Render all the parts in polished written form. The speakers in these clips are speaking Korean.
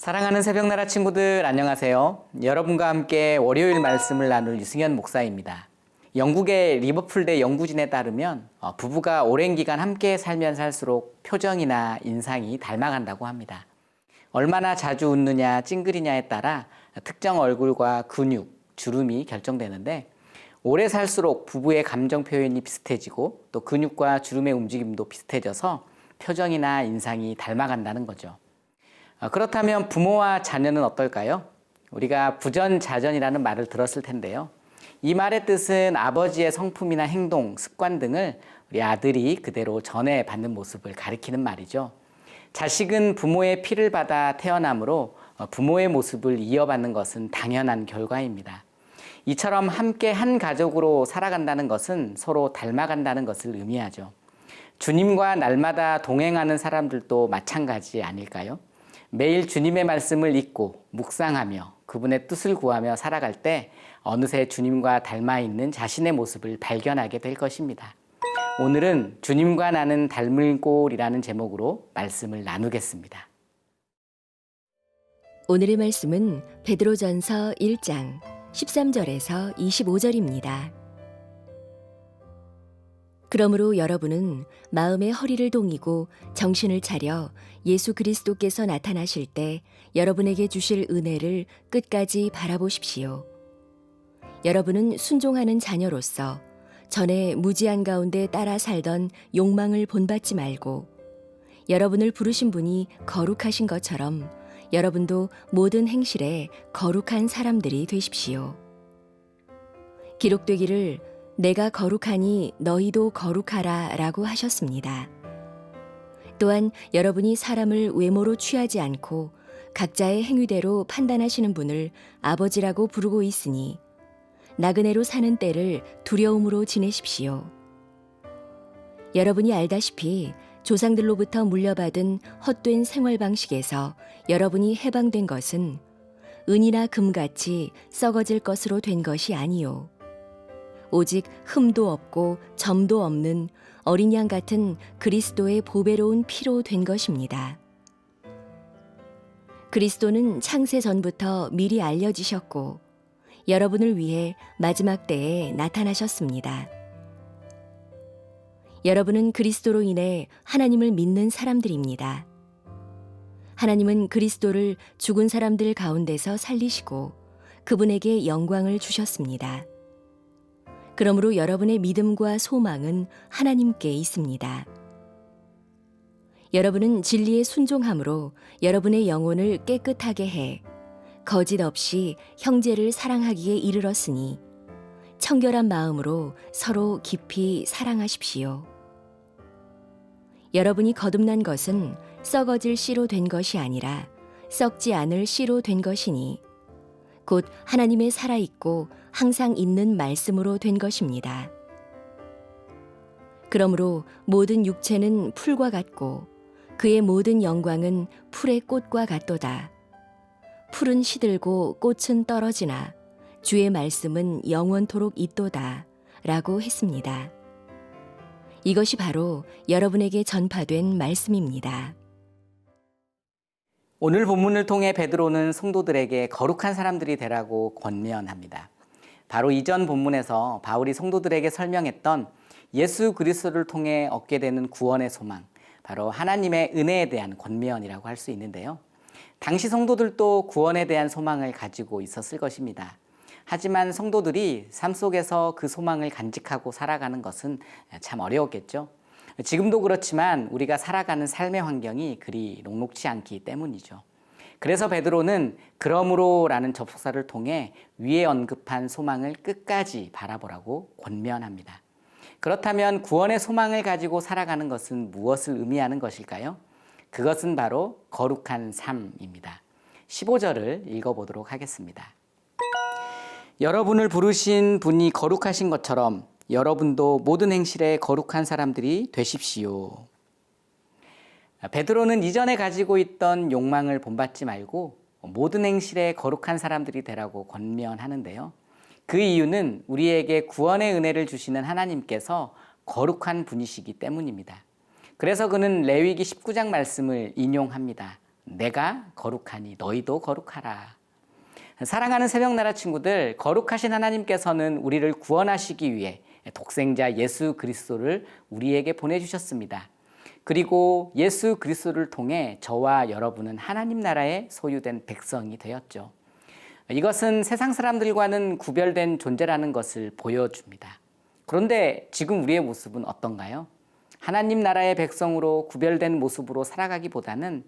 사랑하는 새벽나라 친구들 안녕하세요. 여러분과 함께 월요일 말씀을 나눌 유승현 목사입니다. 영국의 리버풀대 연구진에 따르면 부부가 오랜 기간 함께 살면 살수록 표정이나 인상이 닮아간다고 합니다. 얼마나 자주 웃느냐 찡그리냐에 따라 특정 얼굴과 근육, 주름이 결정되는데 오래 살수록 부부의 감정 표현이 비슷해지고 또 근육과 주름의 움직임도 비슷해져서 표정이나 인상이 닮아간다는 거죠. 그렇다면 부모와 자녀는 어떨까요? 우리가 부전자전이라는 말을 들었을 텐데요. 이 말의 뜻은 아버지의 성품이나 행동, 습관 등을 우리 아들이 그대로 전해받는 모습을 가리키는 말이죠. 자식은 부모의 피를 받아 태어나므로 부모의 모습을 이어받는 것은 당연한 결과입니다. 이처럼 함께 한 가족으로 살아간다는 것은 서로 닮아간다는 것을 의미하죠. 주님과 날마다 동행하는 사람들도 마찬가지 아닐까요? 매일 주님의 말씀을 읽고 묵상하며 그분의 뜻을 구하며 살아갈 때 어느새 주님과 닮아 있는 자신의 모습을 발견하게 될 것입니다. 오늘은 주님과 나는 닮을 꼴이라는 제목으로 말씀을 나누겠습니다. 오늘의 말씀은 베드로전서 1장 13절에서 25절입니다. 그러므로 여러분은 마음의 허리를 동이고 정신을 차려 예수 그리스도께서 나타나실 때 여러분에게 주실 은혜를 끝까지 바라보십시오. 여러분은 순종하는 자녀로서 전에 무지한 가운데 따라 살던 욕망을 본받지 말고 여러분을 부르신 분이 거룩하신 것처럼 여러분도 모든 행실에 거룩한 사람들이 되십시오. 기록되기를 내가 거룩하니 너희도 거룩하라 라고 하셨습니다. 또한 여러분이 사람을 외모로 취하지 않고 각자의 행위대로 판단하시는 분을 아버지라고 부르고 있으니 나그네로 사는 때를 두려움으로 지내십시오. 여러분이 알다시피 조상들로부터 물려받은 헛된 생활 방식에서 여러분이 해방된 것은 은이나 금같이 썩어질 것으로 된 것이 아니요 오직 흠도 없고 점도 없는 어린 양 같은 그리스도의 보배로운 피로 된 것입니다. 그리스도는 창세 전부터 미리 알려지셨고 여러분을 위해 마지막 때에 나타나셨습니다. 여러분은 그리스도로 인해 하나님을 믿는 사람들입니다. 하나님은 그리스도를 죽은 사람들 가운데서 살리시고 그분에게 영광을 주셨습니다. 그러므로 여러분의 믿음과 소망은 하나님께 있습니다. 여러분은 진리에 순종함으로 여러분의 영혼을 깨끗하게 해 거짓 없이 형제를 사랑하기에 이르렀으니 청결한 마음으로 서로 깊이 사랑하십시오. 여러분이 거듭난 것은 썩어질 씨로 된 것이 아니라 썩지 않을 씨로 된 것이니 곧 하나님의 살아있고 항상 있는 말씀으로 된 것입니다. 그러므로 모든 육체는 풀과 같고 그의 모든 영광은 풀의 꽃과 같도다. 풀은 시들고 꽃은 떨어지나 주의 말씀은 영원토록 있도다 라고 했습니다. 이것이 바로 여러분에게 전파된 말씀입니다. 오늘 본문을 통해 베드로는 성도들에게 거룩한 사람들이 되라고 권면합니다. 바로 이전 본문에서 바울이 성도들에게 설명했던 예수 그리스도를 통해 얻게 되는 구원의 소망, 바로 하나님의 은혜에 대한 권면이라고 할 수 있는데요. 당시 성도들도 구원에 대한 소망을 가지고 있었을 것입니다. 하지만 성도들이 삶 속에서 그 소망을 간직하고 살아가는 것은 참 어려웠겠죠. 지금도 그렇지만 우리가 살아가는 삶의 환경이 그리 녹록지 않기 때문이죠. 그래서 베드로는 그러므로라는 접속사를 통해 위에 언급한 소망을 끝까지 바라보라고 권면합니다. 그렇다면 구원의 소망을 가지고 살아가는 것은 무엇을 의미하는 것일까요? 그것은 바로 거룩한 삶입니다. 15절을 읽어보도록 하겠습니다. 여러분을 부르신 분이 거룩하신 것처럼 여러분도 모든 행실에 거룩한 사람들이 되십시오. 베드로는 이전에 가지고 있던 욕망을 본받지 말고 모든 행실에 거룩한 사람들이 되라고 권면하는데요. 그 이유는 우리에게 구원의 은혜를 주시는 하나님께서 거룩한 분이시기 때문입니다. 그래서 그는 레위기 19장 말씀을 인용합니다. 내가 거룩하니 너희도 거룩하라. 사랑하는 새벽나라 친구들, 거룩하신 하나님께서는 우리를 구원하시기 위해 독생자 예수 그리스도를 우리에게 보내주셨습니다. 그리고 예수 그리스도를 통해 저와 여러분은 하나님 나라의 소유된 백성이 되었죠. 이것은 세상 사람들과는 구별된 존재라는 것을 보여줍니다. 그런데 지금 우리의 모습은 어떤가요? 하나님 나라의 백성으로 구별된 모습으로 살아가기보다는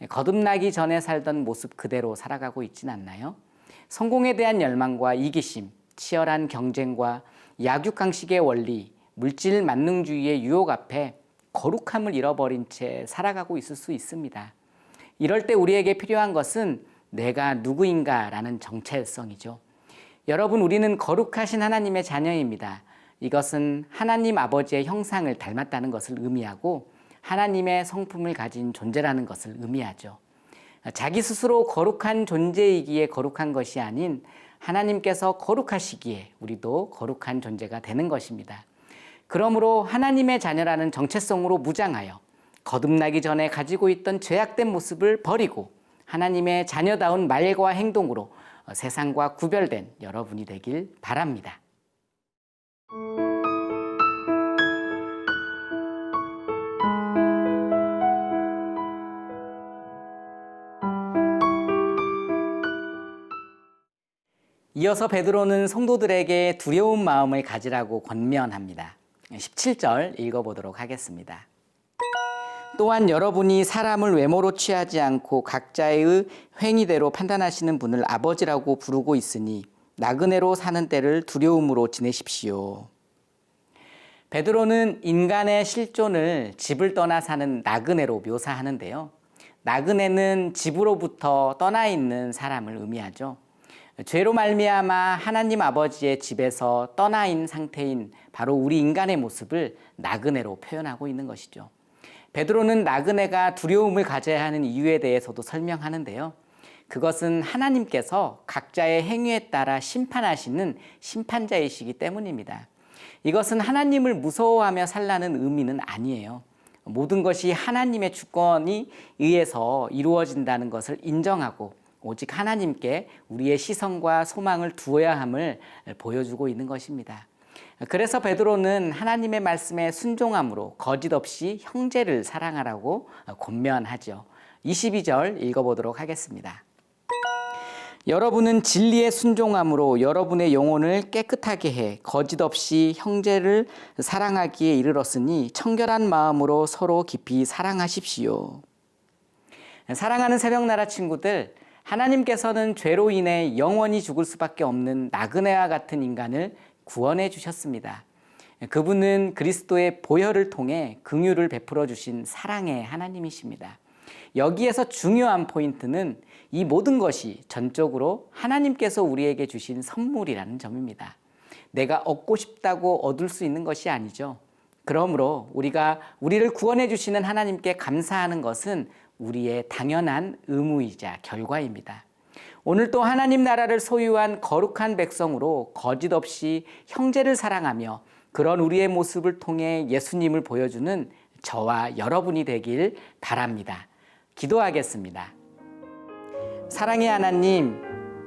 거듭나기 전에 살던 모습 그대로 살아가고 있진 않나요? 성공에 대한 열망과 이기심, 치열한 경쟁과 약육강식의 원리, 물질 만능주의의 유혹 앞에 거룩함을 잃어버린 채 살아가고 있을 수 있습니다. 이럴 때 우리에게 필요한 것은 내가 누구인가라는 정체성이죠. 여러분, 우리는 거룩하신 하나님의 자녀입니다. 이것은 하나님 아버지의 형상을 닮았다는 것을 의미하고 하나님의 성품을 가진 존재라는 것을 의미하죠. 자기 스스로 거룩한 존재이기에 거룩한 것이 아닌 하나님께서 거룩하시기에 우리도 거룩한 존재가 되는 것입니다. 그러므로 하나님의 자녀라는 정체성으로 무장하여 거듭나기 전에 가지고 있던 죄악된 모습을 버리고 하나님의 자녀다운 말과 행동으로 세상과 구별된 여러분이 되길 바랍니다. 이어서 베드로는 성도들에게 두려운 마음을 가지라고 권면합니다. 17절 읽어보도록 하겠습니다. 또한 여러분이 사람을 외모로 취하지 않고 각자의 행위대로 판단하시는 분을 아버지라고 부르고 있으니 나그네로 사는 때를 두려움으로 지내십시오. 베드로는 인간의 실존을 집을 떠나 사는 나그네로 묘사하는데요. 나그네는 집으로부터 떠나 있는 사람을 의미하죠. 죄로 말미암아 하나님 아버지의 집에서 떠나 있는 상태인 바로 우리 인간의 모습을 나그네로 표현하고 있는 것이죠. 베드로는 나그네가 두려움을 가져야 하는 이유에 대해서도 설명하는데요. 그것은 하나님께서 각자의 행위에 따라 심판하시는 심판자이시기 때문입니다. 이것은 하나님을 무서워하며 살라는 의미는 아니에요. 모든 것이 하나님의 주권이 의해서 이루어진다는 것을 인정하고 오직 하나님께 우리의 시선과 소망을 두어야 함을 보여주고 있는 것입니다. 그래서 베드로는 하나님의 말씀에 순종함으로 거짓 없이 형제를 사랑하라고 권면하죠. 22절 읽어보도록 하겠습니다. 여러분은 진리에 순종함으로 여러분의 영혼을 깨끗하게 해 거짓 없이 형제를 사랑하기에 이르렀으니 청결한 마음으로 서로 깊이 사랑하십시오. 사랑하는 새벽나라 친구들, 하나님께서는 죄로 인해 영원히 죽을 수밖에 없는 나그네와 같은 인간을 구원해 주셨습니다. 그분은 그리스도의 보혈을 통해 긍휼을 베풀어 주신 사랑의 하나님이십니다. 여기에서 중요한 포인트는 이 모든 것이 전적으로 하나님께서 우리에게 주신 선물이라는 점입니다. 내가 얻고 싶다고 얻을 수 있는 것이 아니죠. 그러므로 우리가 우리를 구원해 주시는 하나님께 감사하는 것은 우리의 당연한 의무이자 결과입니다. 오늘 또 하나님 나라를 소유한 거룩한 백성으로 거짓 없이 형제를 사랑하며 그런 우리의 모습을 통해 예수님을 보여주는 저와 여러분이 되길 바랍니다. 기도하겠습니다. 사랑의 하나님,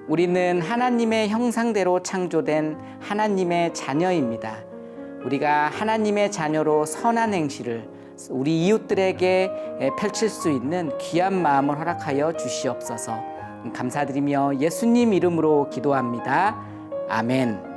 우리는 하나님의 형상대로 창조된 하나님의 자녀입니다. 우리가 하나님의 자녀로 선한 행실을 우리 이웃들에게 펼칠 수 있는 귀한 마음을 허락하여 주시옵소서. 감사드리며 예수님 이름으로 기도합니다. 아멘.